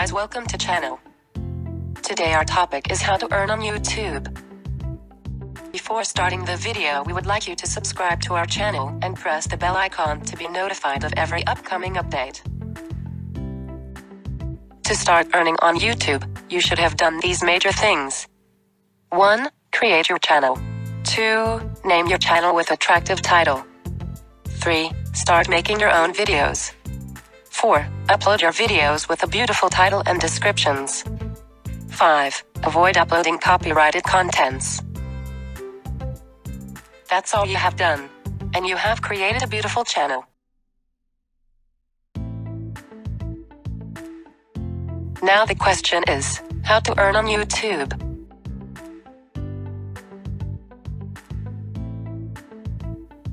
guys, welcome to channel. Today our topic is how to earn on YouTube. Before starting the video, we would like you to subscribe to our channel and press the bell icon to be notified of every upcoming update. To start earning on YouTube, you should have done these major things. 1. Create your channel. 2. Name your channel with attractive title. 3. Start making your own videos. 4. Upload your videos with a beautiful title and descriptions. 5. Avoid uploading copyrighted contents. That's all you have done. And you have created a beautiful channel. Now the question is, how to earn on YouTube?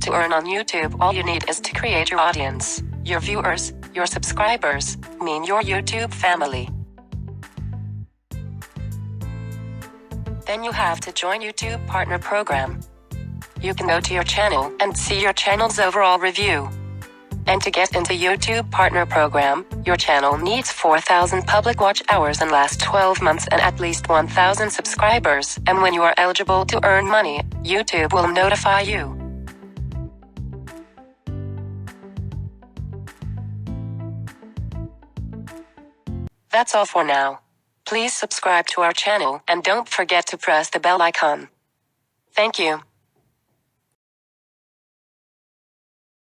To earn on YouTube, all you need is to create your audience, your viewers, your subscribers, mean your YouTube family. Then you have to join YouTube Partner Program. You can go to your channel and see your channel's overall review. And to get into YouTube Partner Program, your channel needs 4,000 public watch hours and last 12 months and at least 1,000 subscribers. And when you are eligible to earn money, YouTube will notify you. That's all for now. Please subscribe to our channel and don't forget to press the bell icon. Thank you.